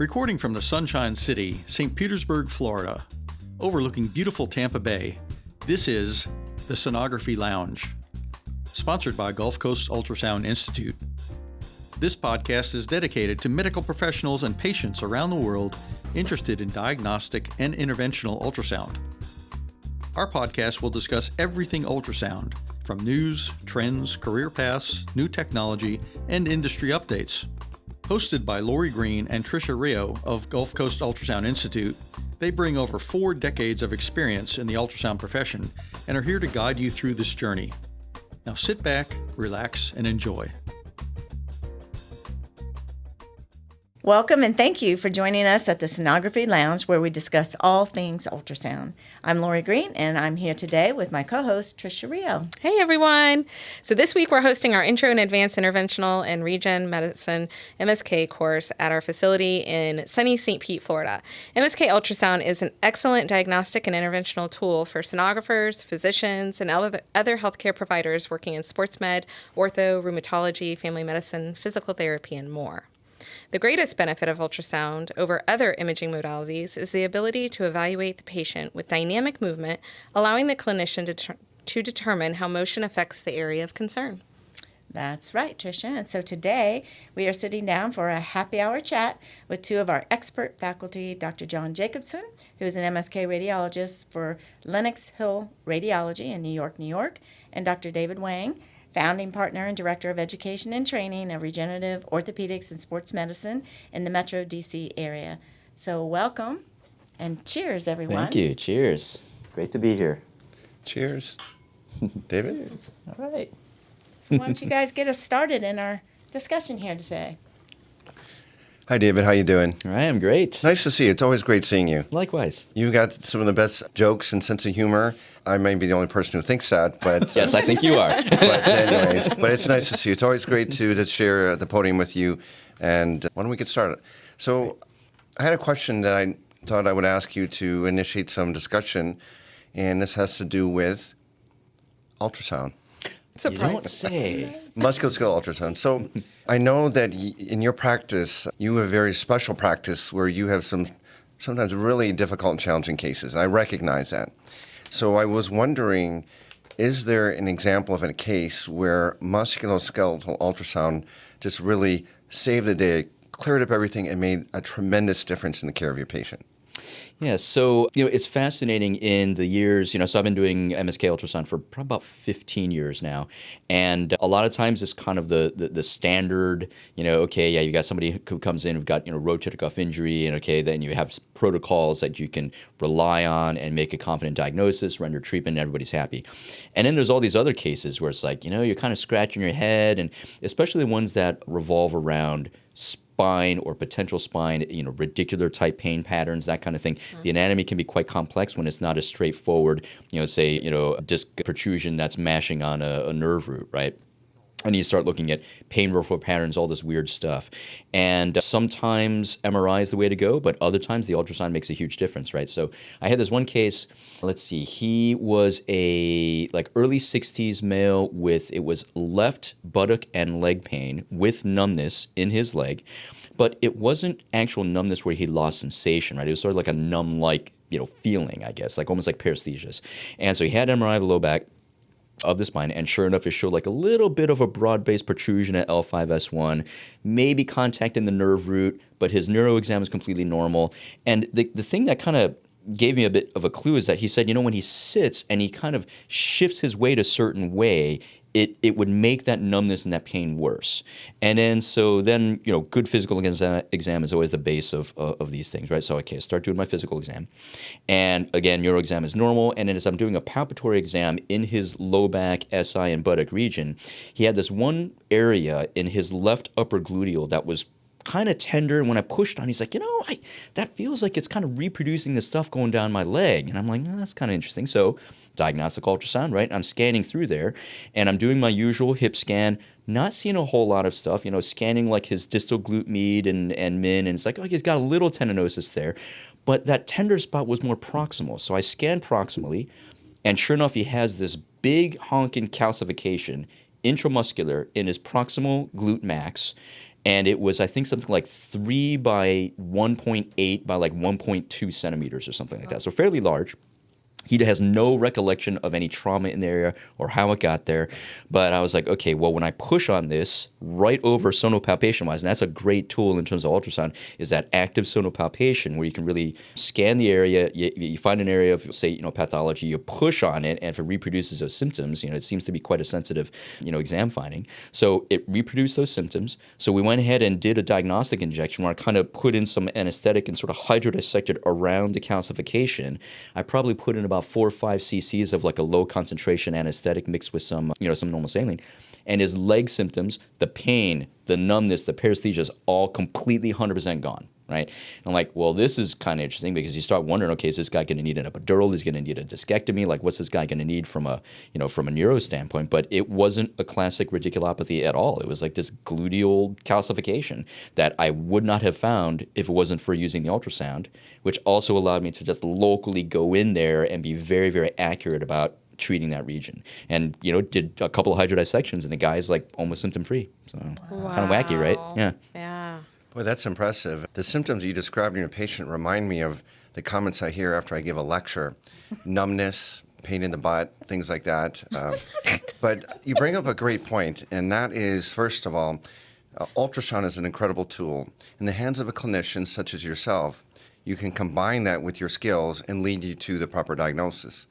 Recording from the Sunshine City, St. Petersburg, Florida, overlooking beautiful Tampa Bay, this is the Sonography Lounge, sponsored by Gulf Coast Ultrasound Institute. This podcast is dedicated to medical professionals and patients around the world interested in diagnostic and interventional ultrasound. Our podcast will discuss everything ultrasound, from news, trends, career paths, new technology, and industry updates. Hosted by Lori Green and Tricia Rio of Gulf Coast Ultrasound Institute, they bring over 4 decades of experience in the ultrasound profession and are here to guide you through this journey. Now sit back, relax, and enjoy. Welcome and thank you for joining us at the Sonography Lounge, where we discuss all things ultrasound. I'm Lori Green, and I'm here today with my co-host, Tricia Rio. Hey, everyone. So this week, we're hosting our Intro and Advanced Interventional and Regen Medicine MSK course at our facility in sunny St. Pete, Florida. MSK Ultrasound is an excellent diagnostic and interventional tool for sonographers, physicians, and other healthcare providers working in sports med, ortho, rheumatology, family medicine, physical therapy, and more. The greatest benefit of ultrasound over other imaging modalities is the ability to evaluate the patient with dynamic movement, allowing the clinician to determine how motion affects the area of concern. That's right, Tricia. And so today we are sitting down for a happy hour chat with 2 of our expert faculty, Dr. Jon Jacobson, who is an MSK radiologist for Lenox Hill Radiology in New York, and Dr. David Wang, founding partner and director of education and training of regenerative orthopedics and sports medicine in the Metro DC area. So welcome and cheers, everyone. Thank you. Cheers. Great to be here. Cheers. David? Cheers. All right. So why don't you guys get us started in our discussion here today? Hi, David. How you doing? I am great. Nice to see you. It's always great seeing you. Likewise. You've got some of the best jokes and sense of humor. I may be the only person who thinks that, but Yes, I think you are. but anyways, but it's nice to see you. It's always great to share the podium with you. And why don't we get started? So I had a question that I thought I would ask you to initiate some discussion, and this has to do with ultrasound. You don't say. Musculoskeletal ultrasound. So I know that in your practice, you have a very special practice where you have some sometimes really difficult and challenging cases. I recognize that. So I was wondering, is there an example of a case where musculoskeletal ultrasound just really saved the day, cleared up everything, and made a tremendous difference in the care of your patient? Yeah, so, it's fascinating in the years, so I've been doing MSK ultrasound for probably about 15 years now. And a lot of times it's kind of the standard, you got somebody who comes in who've got, rotator cuff injury, and then you have protocols that you can rely on and make a confident diagnosis, render treatment, and everybody's happy. And then there's all these other cases where it's like, you're kind of scratching your head, and especially the ones that revolve around spine or potential spine, radicular type pain patterns, that kind of thing. The anatomy can be quite complex when it's not as straightforward, say, a disc protrusion that's mashing on a nerve root, right? And you start looking at pain referral patterns, all this weird stuff. And sometimes MRI is the way to go, but other times the ultrasound makes a huge difference, right? So I had this one case, let's see, he was a early 60s male with, it was left buttock and leg pain with numbness in his leg, but it wasn't actual numbness where he lost sensation, right? It was sort of like a numb-like, feeling, I guess, almost like paresthesias. And so he had MRI of the low back of the spine, and sure enough, it showed a little bit of a broad-based protrusion at L5S1, maybe contact in the nerve root, but his neuro exam is completely normal. And the thing that kind of gave me a bit of a clue is that he said, when he sits and he kind of shifts his weight a certain way, it would make that numbness and that pain worse. And then, good physical exam is always the base of these things, right? So, I start doing my physical exam. And again, neuro exam is normal. And then as I'm doing a palpatory exam in his low back, SI, and buttock region, he had this one area in his left upper gluteal that was kind of tender, and when I pushed on, he's like, that feels like it's kind of reproducing the stuff going down my leg. And I'm like, that's kind of interesting. So diagnostic ultrasound, right? I'm scanning through there, and I'm doing my usual hip scan, not seeing a whole lot of stuff, scanning his distal glute med and min, and it's like, he's got a little tendinosis there. But that tender spot was more proximal. So I scanned proximally, and sure enough, he has this big honking calcification intramuscular in his proximal glute max. And it was, I think, something like 3 by 1.8 by like 1.2 centimeters or something like that. So fairly large. He has no recollection of any trauma in the area or how it got there. But I was like, okay, well, when I push on this right over sonopalpation-wise, and that's a great tool in terms of ultrasound, is that active sonopalpation where you can really scan the area, you find an area of, say, pathology, you push on it, and if it reproduces those symptoms, it seems to be quite a sensitive, exam finding. So it reproduced those symptoms. So we went ahead and did a diagnostic injection where I kind of put in some anesthetic and sort of hydrodissected around the calcification. I probably put in about 4 or 5 cc's of like a low concentration anesthetic mixed with some normal saline. And his leg symptoms, the pain, the numbness, the paresthesia is all completely 100% gone, right? And I'm like, well, this is kind of interesting because you start wondering, okay, is this guy going to need an epidural? Is he going to need a discectomy? Like, what's this guy going to need from a neuro standpoint? But it wasn't a classic radiculopathy at all. It was like this gluteal calcification that I would not have found if it wasn't for using the ultrasound, which also allowed me to just locally go in there and be very, very accurate about treating that region. And, did a couple of hydrodissections, and the guy's like almost symptom-free. So kind of wacky, right? Yeah. Yeah. Boy, that's impressive. The symptoms you described in your patient remind me of the comments I hear after I give a lecture. Numbness, pain in the butt, things like that. But you bring up a great point, and that is, first of all, ultrasound is an incredible tool. In the hands of a clinician such as yourself, you can combine that with your skills and lead you to the proper diagnosis.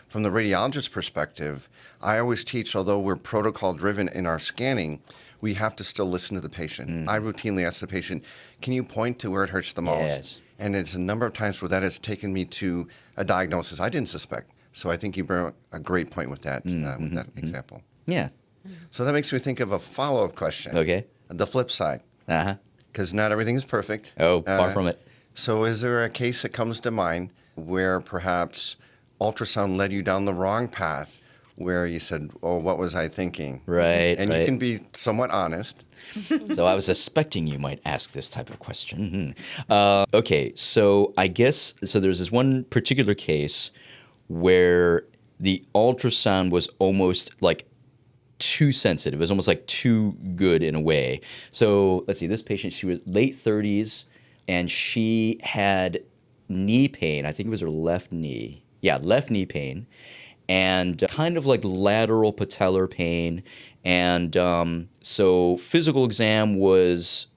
From the radiologist perspective, I always teach, although we're protocol-driven in our scanning, we have to still listen to the patient. I routinely ask the patient, can you point to where it hurts the most? Yes. And it's a number of times where that has taken me to a diagnosis I didn't suspect. So I think you bring a great point with that, example. Yeah. So that makes me think of a follow-up question. Okay. The flip side, Uh-huh. because not everything is perfect. Oh, far from it. So is there a case that comes to mind where perhaps ultrasound led you down the wrong path, where you said, oh, what was I thinking? Right, And right. you can be somewhat honest. So I was suspecting you might ask this type of question. Okay, so I guess, there's this one particular case where the ultrasound was almost like too sensitive. It was almost like too good in a way. So let's see, this patient, she was late 30s, and she had knee pain. I think it was her left knee. Yeah, left knee pain, and kind of like lateral patellar pain. And so physical exam was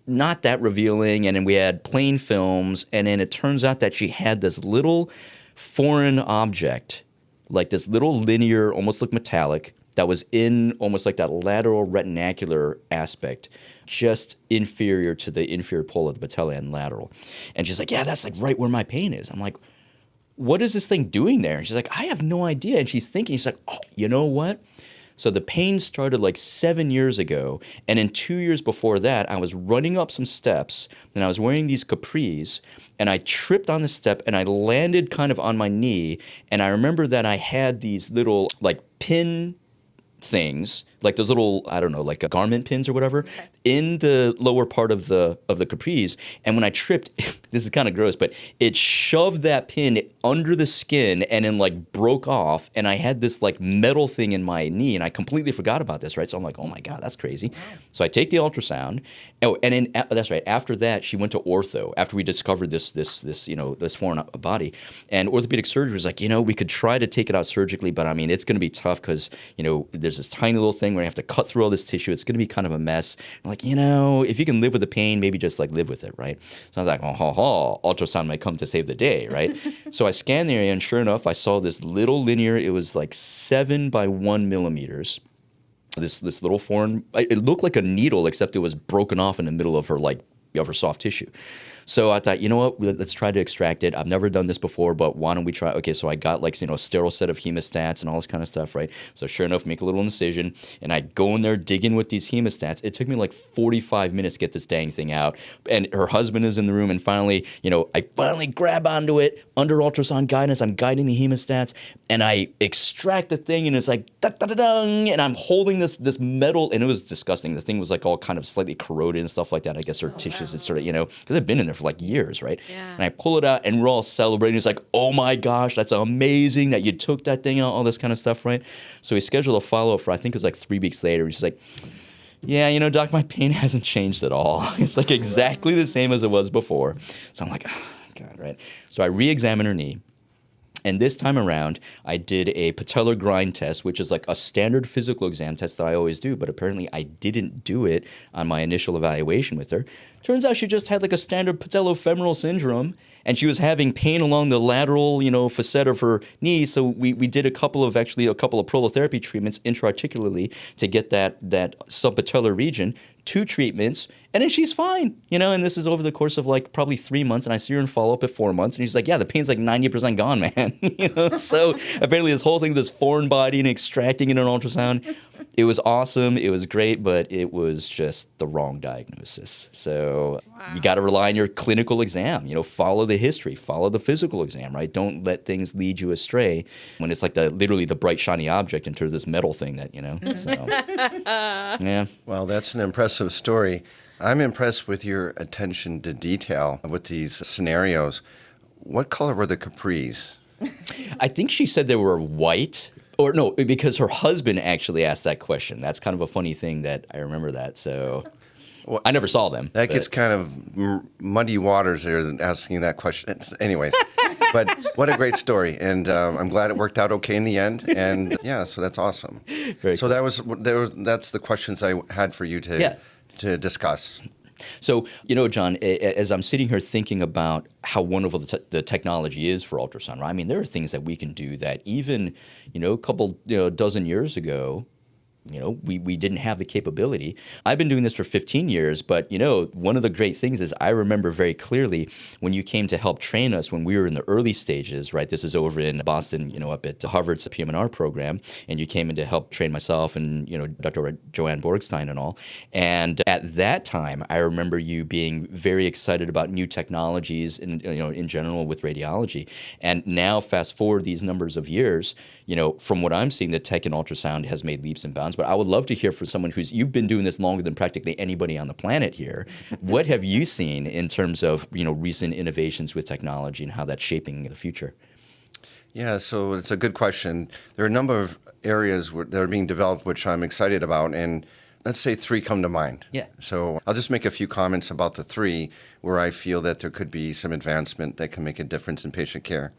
not that revealing, and then we had plain films, and then it turns out that she had this little foreign object, like this little linear, almost like metallic, that was in almost like that lateral retinacular aspect, just inferior to the inferior pole of the patella and lateral. And she's like, yeah, that's like right where my pain is. I'm like, what is this thing doing there? And she's like, I have no idea. And she's thinking, she's like, oh, you know what? So the pain started like 7 years ago. And in 2 years before that, I was running up some steps and I was wearing these capris, and I tripped on the step and I landed kind of on my knee. And I remember that I had these little like pin things, like those little, I don't know, like garment pins or whatever, in the lower part of the capris. And when I tripped, this is kind of gross, but it shoved that pin under the skin and then like broke off. And I had this like metal thing in my knee, and I completely forgot about this, right? So I'm like, oh my God, that's crazy. Wow. So I take the ultrasound. Oh, and then that's right. After that, she went to ortho after we discovered this foreign body. And orthopedic surgery was like, we could try to take it out surgically, but I mean, it's going to be tough because, there's this tiny little thing where you have to cut through all this tissue. It's going to be kind of a mess. I'm like, if you can live with the pain, maybe just like live with it, right? So I was like, ultrasound might come to save the day, right? So I scanned the area, and sure enough, I saw this little linear, it was like 7 by 1 millimeters. This little foreign, it looked like a needle, except it was broken off in the middle of her soft tissue. So I thought, you know what, let's try to extract it. I've never done this before, but why don't we try? Okay, so I got a sterile set of hemostats and all this kind of stuff, right? So sure enough, make a little incision, and I go in there, dig in with these hemostats. It took me like 45 minutes to get this dang thing out. And her husband is in the room, and finally, I finally grab onto it under ultrasound guidance. I'm guiding the hemostats, and I extract the thing, and it's like, da-da-da-dung, and I'm holding this metal, and it was disgusting. The thing was like all kind of slightly corroded and stuff like that. I guess her tissues had sort of, because I've been in there for like years, right? Yeah. And I pull it out, and we're all celebrating. It's like, oh my gosh, that's amazing that you took that thing out, all this kind of stuff, right? So we scheduled a follow-up for, I think it was like 3 weeks later, and she's like, yeah, doc, my pain hasn't changed at all. It's like exactly the same as it was before. So I'm like, oh, God, right? So I re-examine her knee. And this time around, I did a patellar grind test, which is like a standard physical exam test that I always do, but apparently I didn't do it on my initial evaluation with her. Turns out she just had like a standard patellofemoral syndrome, and she was having pain along the lateral, facet of her knee. So we did a couple of prolotherapy treatments intra-articularly to get that subpatellar region, 2 treatments, and then she's fine, and this is over the course of like probably 3 months, and I see her in follow-up at 4 months, and she's like, yeah, the pain's like 90% gone, man. So apparently this whole thing, this foreign body and extracting it in an ultrasound, it was awesome, it was great, but it was just the wrong diagnosis. So you got to rely on your clinical exam, follow the history, follow the physical exam, right? Don't let things lead you astray when it's like literally the bright shiny object into this metal thing that, so yeah. Well, that's an impressive story. I'm impressed with your attention to detail with these scenarios. What color were the capris? I think she said they were white. Or no, because her husband actually asked that question. That's kind of a funny thing that I remember that. So I never saw them. That gets kind of muddy waters there asking that question. Anyways, but what a great story. And I'm glad it worked out okay in the end. And yeah, so that's awesome. Very so cool. That's the questions I had for you to discuss. So, John, as I'm sitting here thinking about how wonderful the technology is for ultrasound, right? I mean, there are things that we can do that even, a couple, dozen years ago, we didn't have the capability. I've been doing this for 15 years, but, one of the great things is I remember very clearly when you came to help train us when we were in the early stages, right? This is over in Boston, up at Harvard's PM&R program, and you came in to help train myself and, Dr. Joanne Borgstein and all. And at that time, I remember you being very excited about new technologies in general with radiology. And now, fast forward these numbers of years, from what I'm seeing, the tech in ultrasound has made leaps and bounds. But I would love to hear from someone you've been doing this longer than practically anybody on the planet here. What have you seen in terms of, recent innovations with technology and how that's shaping the future? Yeah, so it's a good question. There are a number of areas that are being developed which I'm excited about, and let's say 3 come to mind. Yeah. So I'll just make a few comments about the 3 where I feel that there could be some advancement that can make a difference in patient care.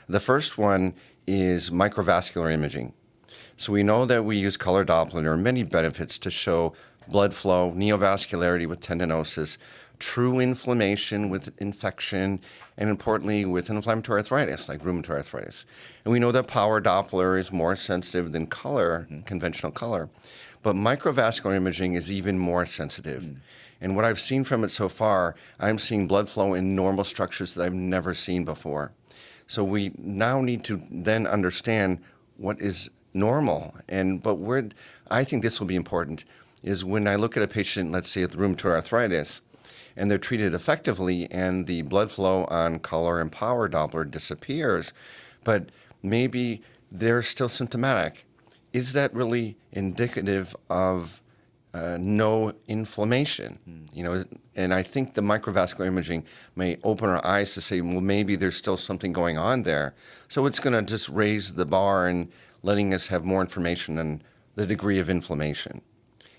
The first one is microvascular imaging. So we know that we use color Doppler. There are many benefits to show blood flow, neovascularity with tendinosis, true inflammation with infection, and importantly with inflammatory arthritis like rheumatoid arthritis. And we know that power Doppler is more sensitive than color, conventional color. But microvascular imaging is even more sensitive. And what I've seen from it so far, I'm seeing blood flow in normal structures that I've never seen before. So we now need to then understand what is normal. But where I think this will be important is when I look at a patient, let's say with rheumatoid arthritis, and they're treated effectively and the blood flow on color and power Doppler disappears, but maybe they're still symptomatic. Is that really indicative of no inflammation? And I think the microvascular imaging may open our eyes to say, well, maybe there's still something going on there. So it's going to just raise the bar and letting us have more information on the degree of inflammation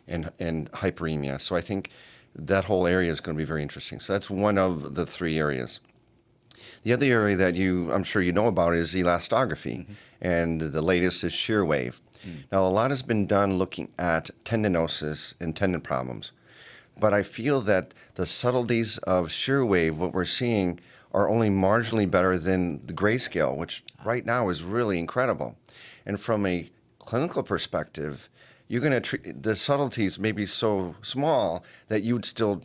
and hyperemia. So I think that whole area is going to be very interesting. So that's one of the 3 areas. The other area that I'm sure you know about is elastography, and the latest is Shear Wave. Now, a lot has been done looking at tendinosis and tendon problems, but I feel that the subtleties of Shear Wave, what we're seeing, are only marginally better than the grayscale, which right now is really incredible. And from a clinical perspective, you're going to treat the subtleties may be so small that you would still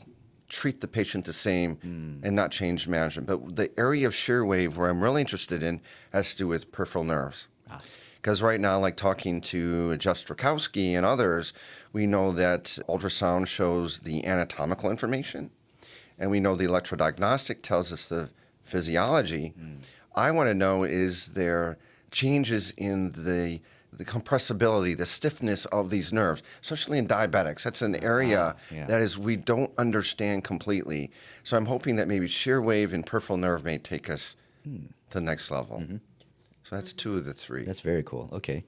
treat the patient the same and not change management. But the area of Shear Wave where I'm really interested in has to do with peripheral nerves. Because right now, like talking to Jeff Strakowski and others, we know that ultrasound shows the anatomical information, and we know the electrodiagnostic tells us the physiology. I want to know, is there changes in the compressibility, the stiffness of these nerves, especially in diabetics? That's an area that is we don't understand completely. So I'm hoping that maybe Shear Wave and peripheral nerve may take us to the next level. So that's 2 of the 3. That's very cool. Okay.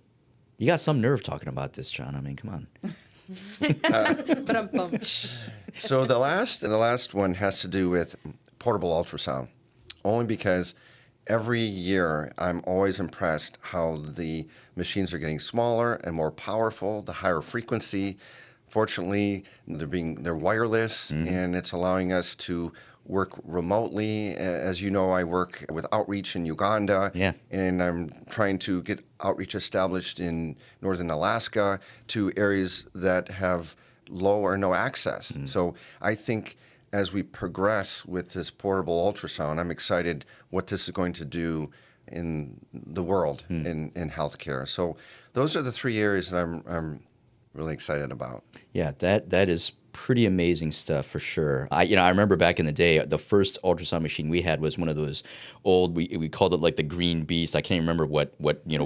You got some nerve talking about this, John. I mean, come on. Ba-dum-bum. So the last one has to do with portable ultrasound, only because every year I'm always impressed how the machines are getting smaller and more powerful, the higher frequency. Fortunately, they're wireless, and it's allowing us to work remotely. As you know, I work with outreach in Uganda, and I'm trying to get outreach established in northern Alaska to areas that have low or no access. So I think as we progress with this portable ultrasound, I'm excited what this is going to do in the world in healthcare. So those are the three areas that I'm really excited about. Yeah, that is pretty amazing stuff for sure. I remember back in the day, the first ultrasound machine we had was one of those old, we called it like the Green Beast. I can't even remember what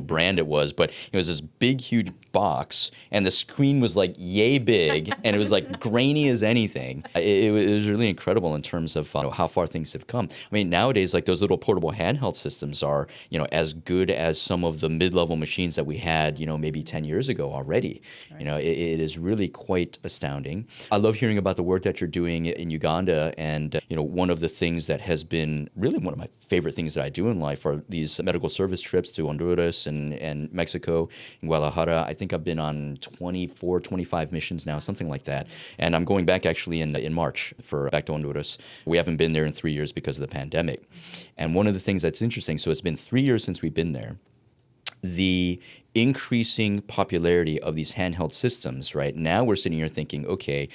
brand it was, but it was this big, huge box, and the screen was like yay big, and it was like grainy as anything. It was really incredible in terms of how far things have come. I mean, nowadays, like those little portable handheld systems are, as good as some of the mid-level machines that we had, maybe 10 years ago already. Right. It is really quite astounding. I love hearing about the work that you're doing in Uganda, and one of the things that has been really one of my favorite things that I do in life are these medical service trips to Honduras and Mexico, and Guadalajara. I think I've been on 24, 25 missions now, something like that. And I'm going back actually in March back to Honduras. We haven't been there in 3 years because of the pandemic. And one of the things that's interesting, so it's been 3 years since we've been there. The increasing popularity of these handheld systems, right? Now we're sitting here thinking, okay,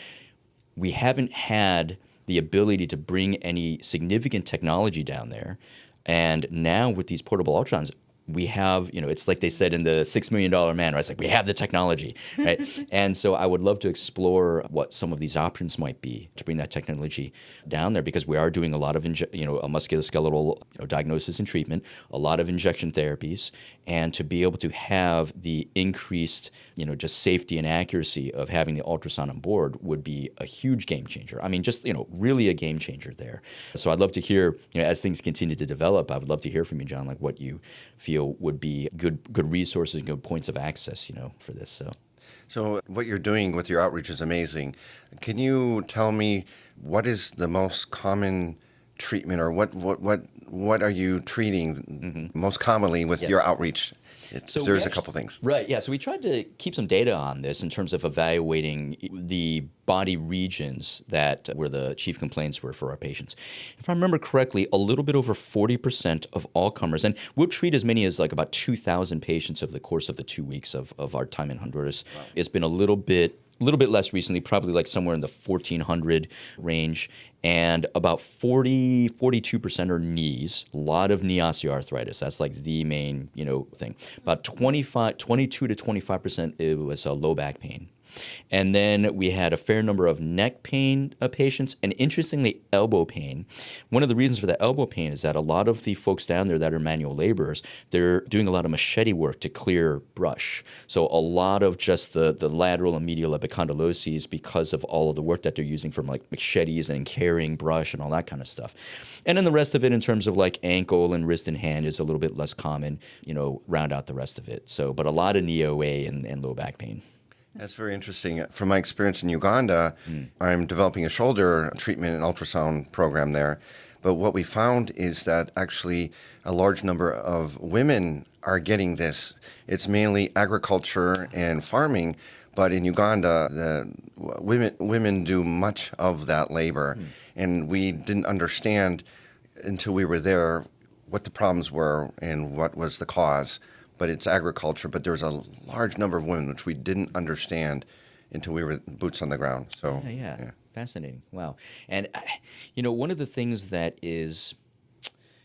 we haven't had the ability to bring any significant technology down there. And now with these portable ultrasons, we have, it's like they said in the $6 Million Man, right? It's like we have the technology, right? And so I would love to explore what some of these options might be to bring that technology down there, because we are doing a lot of, musculoskeletal diagnosis and treatment, a lot of injection therapies, and to be able to have the increased, just safety and accuracy of having the ultrasound on board would be a huge game changer. I mean, just, really a game changer there. So I'd love to hear, as things continue to develop, I would love to hear from you, John, like what you feel would be good resources and good points of access, for this. So what you're doing with your outreach is amazing. Can you tell me what is the most common treatment, or what are you treating most commonly with your outreach? There's a couple things. Right, yeah. So we tried to keep some data on this in terms of evaluating the body regions that were the chief complaints were for our patients. If I remember correctly, a little bit over 40% of all comers, and we'll treat as many as like about 2,000 patients over the course of the 2 weeks of our time in Honduras. Wow. It's been a little bit less recently, probably like somewhere in the 1,400 range, and about 42% are knees, a lot of knee osteoarthritis. That's like the main, thing. About 22 to 25% it was low back pain. And then we had a fair number of neck pain patients, and interestingly, elbow pain. One of the reasons for that elbow pain is that a lot of the folks down there that are manual laborers, they're doing a lot of machete work to clear brush. So a lot of just the lateral and medial epicondyloses, because of all of the work that they're using from like machetes and carrying brush and all that kind of stuff. And then the rest of it in terms of like ankle and wrist and hand is a little bit less common, round out the rest of it. So, but a lot of knee OA and low back pain. That's very interesting. From my experience in Uganda, I'm developing a shoulder treatment and ultrasound program there. But what we found is that actually a large number of women are getting this. It's mainly agriculture and farming, but in Uganda, the women do much of that labor. And we didn't understand until we were there what the problems were and what was the cause. But it's agriculture, but there's a large number of women which we didn't understand until we were boots on the ground. So yeah. Fascinating. Wow. And one of the things that is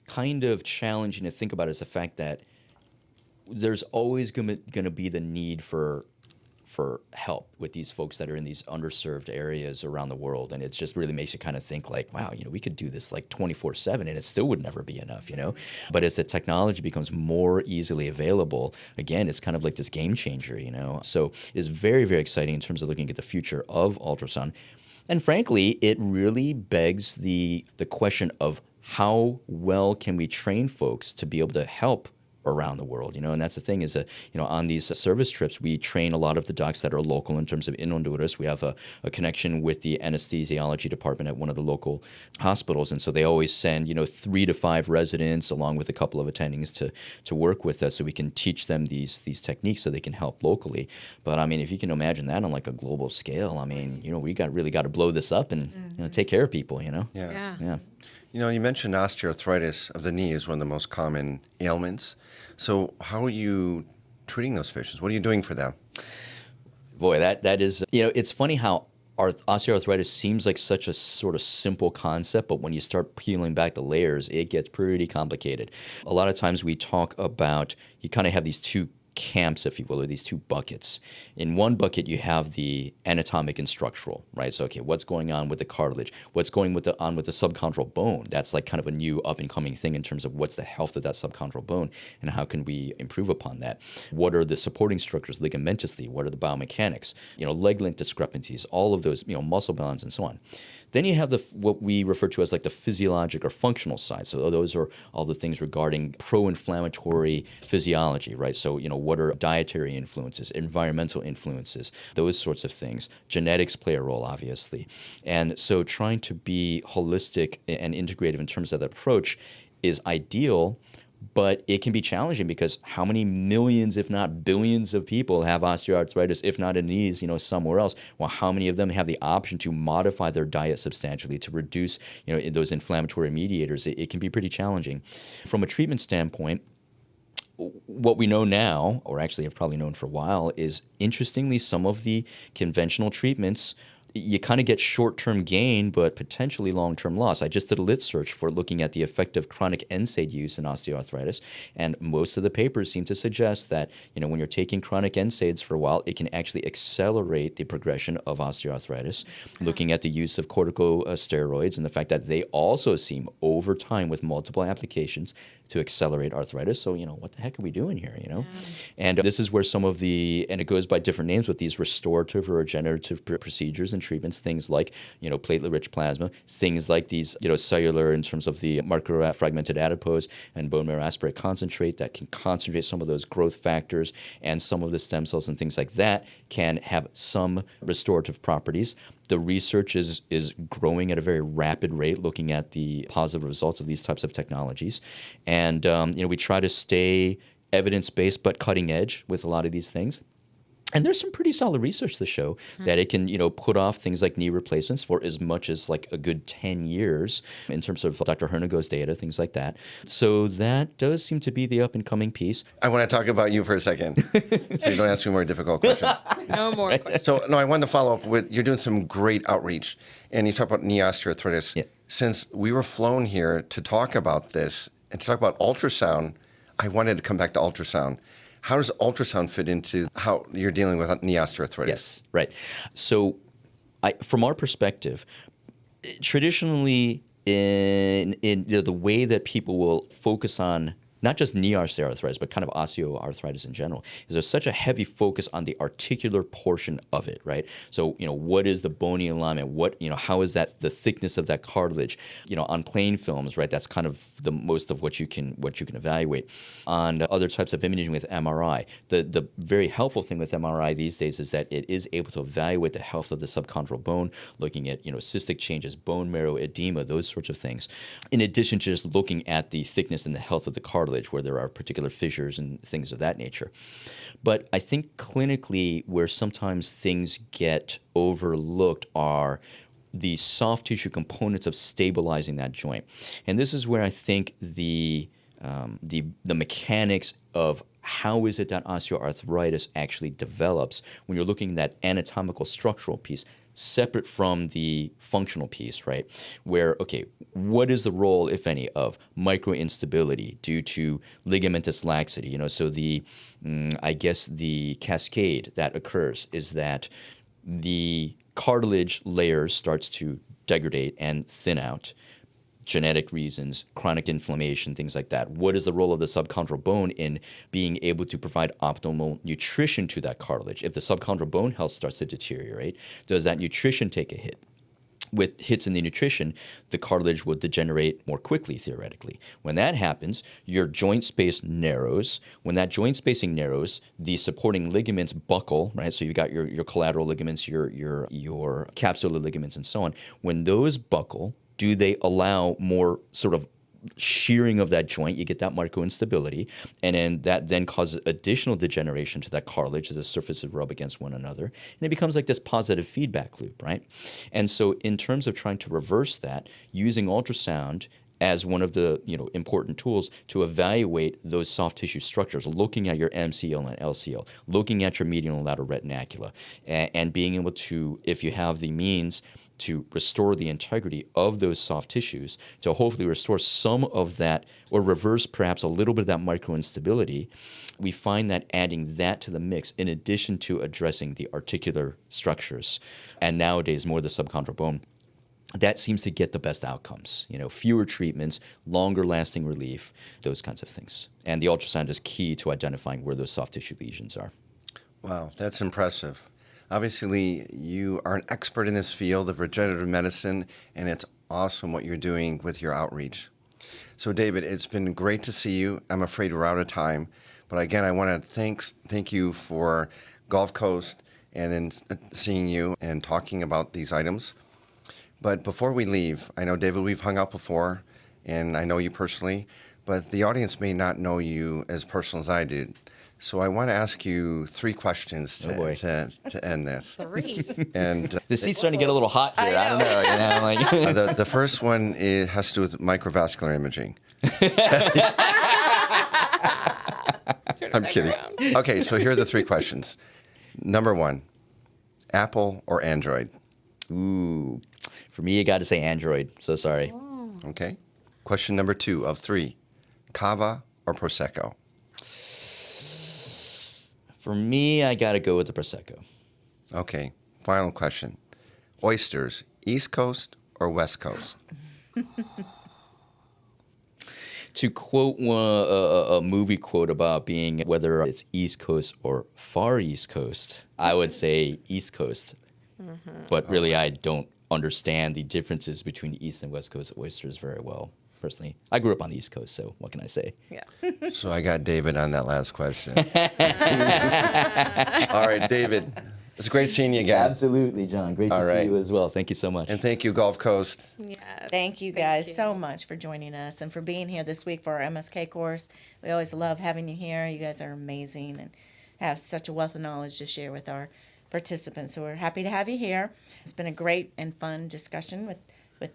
kind of challenging to think about is the fact that there's always going to be the need for help with these folks that are in these underserved areas around the world. And it just really makes you kind of think like, wow, we could do this like 24/7 and it still would never be enough, But as the technology becomes more easily available, again, it's kind of like this game changer, So it's very, very exciting in terms of looking at the future of ultrasound. And frankly, it really begs the question of how well can we train folks to be able to help around the world, and that's the thing is that, on these service trips, we train a lot of the docs that are local in terms of in Honduras. We have a connection with the anesthesiology department at one of the local hospitals, and so they always send, 3 to 5 residents along with a couple of attendings to work with us so we can teach them these techniques so they can help locally. But I mean, if you can imagine that on like a global scale, I mean, we really got to blow this up and take care of people, Yeah. You mentioned osteoarthritis of the knee is one of the most common ailments. So how are you treating those patients? What are you doing for them? Boy, that is, it's funny how osteoarthritis seems like such a sort of simple concept, but when you start peeling back the layers, it gets pretty complicated. A lot of times we talk about, you kind of have these two camps, if you will, or these two buckets. In one bucket, you have the anatomic and structural, right? So, okay, what's going on with the cartilage? What's going on with the subchondral bone? That's like kind of a new up-and-coming thing in terms of what's the health of that subchondral bone and how can we improve upon that? What are the supporting structures ligamentously? What are the biomechanics? Leg length discrepancies, all of those, muscle balance and so on. Then you have what we refer to as like the physiologic or functional side. So those are all the things regarding pro-inflammatory physiology, right? So, what are dietary influences, environmental influences, those sorts of things. Genetics play a role, obviously. And so trying to be holistic and integrative in terms of that approach is ideal. But it can be challenging because how many millions, if not billions, of people have osteoarthritis, if not in the knees, somewhere else? Well, how many of them have the option to modify their diet substantially to reduce, those inflammatory mediators? It can be pretty challenging. From a treatment standpoint, what we know now, or actually have probably known for a while, is interestingly some of the conventional treatments, you kind of get short-term gain, but potentially long-term loss. I just did a lit search for looking at the effect of chronic NSAID use in osteoarthritis, and most of the papers seem to suggest that, when you're taking chronic NSAIDs for a while, it can actually accelerate the progression of osteoarthritis. Looking at the use of corticosteroids and the fact that they also seem over time with multiple applications to accelerate arthritis. So, what the heck are we doing here, Yeah. And this is where some of and it goes by different names with these restorative or regenerative procedures and treatments, things like, platelet-rich plasma, things like these, cellular in terms of the microfragmented adipose and bone marrow aspirate concentrate that can concentrate some of those growth factors, and some of the stem cells and things like that can have some restorative properties. The research is growing at a very rapid rate, looking at the positive results of these types of technologies. And, we try to stay evidence-based but cutting edge with a lot of these things. And there's some pretty solid research to show that it can, put off things like knee replacements for as much as like a good 10 years in terms of Dr. Hernigo's data, things like that. So that does seem to be the up-and-coming piece. I want to talk about you for a second, so you don't ask me more difficult questions. No more questions. So, no, I wanted to follow up with, you're doing some great outreach, and you talk about knee osteoarthritis. Yeah. Since we were flown here to talk about this and to talk about ultrasound, I wanted to come back to ultrasound. How does ultrasound fit into how you're dealing with knee osteoarthritis? Yes, right. So from our perspective, traditionally in the way that people will focus on not just knee osteoarthritis, but kind of osteoarthritis in general, is there's such a heavy focus on the articular portion of it, right? So, what is the bony alignment? What, how is that the thickness of that cartilage? On plain films, right? That's kind of the most of what you can evaluate. On other types of imaging with MRI, the very helpful thing with MRI these days is that it is able to evaluate the health of the subchondral bone, looking at, cystic changes, bone marrow edema, those sorts of things. In addition to just looking at the thickness and the health of the cartilage, where there are particular fissures and things of that nature. But I think clinically where sometimes things get overlooked are the soft tissue components of stabilizing that joint. And this is where I think the mechanics of how is it that osteoarthritis actually develops when you're looking at that anatomical structural piece separate from the functional piece, right? Where, okay, what is the role, if any, of microinstability due to ligamentous laxity? So I guess the cascade that occurs is that the cartilage layer starts to degrade and thin out. Genetic reasons, chronic inflammation, things like that. What is the role of the subchondral bone in being able to provide optimal nutrition to that cartilage? If the subchondral bone health starts to deteriorate, does that nutrition take a hit? with hits in the nutrition, the cartilage will degenerate more quickly, theoretically. When that happens, your joint space narrows. When that joint spacing narrows, the supporting ligaments buckle, right? So you've got your collateral ligaments, your capsular ligaments, and so on. When those buckle, do they allow more sort of shearing of that joint? You get that microinstability, and then that causes additional degeneration to that cartilage as the surfaces rub against one another, and it becomes like this positive feedback loop, right? And so in terms of trying to reverse that, using ultrasound as one of the important tools to evaluate those soft tissue structures, looking at your MCL and LCL, looking at your medial and lateral retinacula, and being able to, if you have the means, to restore the integrity of those soft tissues, to hopefully restore some of that or reverse perhaps a little bit of that microinstability. We find that adding that to the mix, in addition to addressing the articular structures, and nowadays more the subchondral bone, that seems to get the best outcomes. Fewer treatments, longer lasting relief, those kinds of things. And the ultrasound is key to identifying where those soft tissue lesions are. Wow, that's impressive. Obviously, you are an expert in this field of regenerative medicine, and it's awesome what you're doing with your outreach. So, David, it's been great to see you. I'm afraid we're out of time. But again, I want to thank you for Gulf Coast and then seeing you and talking about these items. But before we leave, I know, David, we've hung out before, and I know you personally, but the audience may not know you as personal as I did. So I want to ask you 3 questions to end this. 3. And the seat's starting to get a little hot here. I don't know. The first one has to do with microvascular imaging. I'm kidding. Okay, so here are the 3 questions. Number 1, Apple or Android? Ooh, for me, you got to say Android. So sorry. Okay. Question number 2 of 3, Cava or Prosecco? For me, I got to go with the Prosecco. Okay. Final question. Oysters, East Coast or West Coast? To quote a movie quote about being whether it's East Coast or Far East Coast, I would say East Coast. But really, I don't understand the differences between East and West Coast oysters very well. Personally, I grew up on the East Coast, so what can I say? Yeah. So I got David on that last question. All right, David. It's great seeing you again. Absolutely, John. Great to see you as well. Thank you so much. And thank you, Gulf Coast. Yeah. Thank you guys so much for joining us and for being here this week for our MSK course. We always love having you here. You guys are amazing and have such a wealth of knowledge to share with our participants. So we're happy to have you here. It's been a great and fun discussion with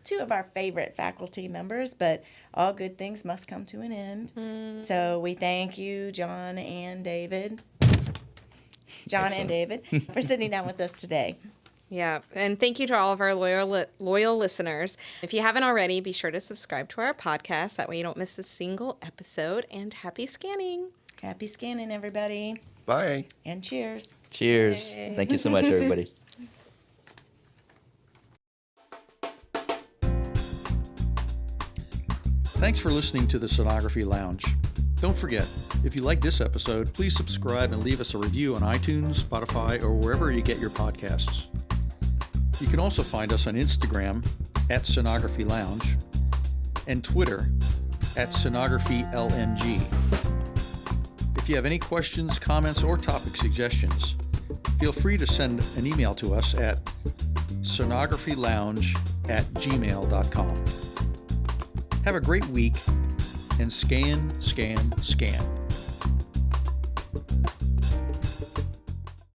2 of our favorite faculty members, but all good things must come to an end. So we thank you, John and David, for sitting down with us today. Yeah, and thank you to all of our loyal listeners. If you haven't already, be sure to subscribe to our podcast. That way you don't miss a single episode. And happy scanning. Happy scanning, everybody. Bye. And cheers. Cheers. Yay. Thank you so much, everybody. Thanks for listening to the Sonography Lounge. Don't forget, if you like this episode, please subscribe and leave us a review on iTunes, Spotify, or wherever you get your podcasts. You can also find us on Instagram at Sonography Lounge and Twitter at SonographyLNG. If you have any questions, comments, or topic suggestions, feel free to send an email to us at sonographylounge@gmail.com. Have a great week and scan, scan, scan.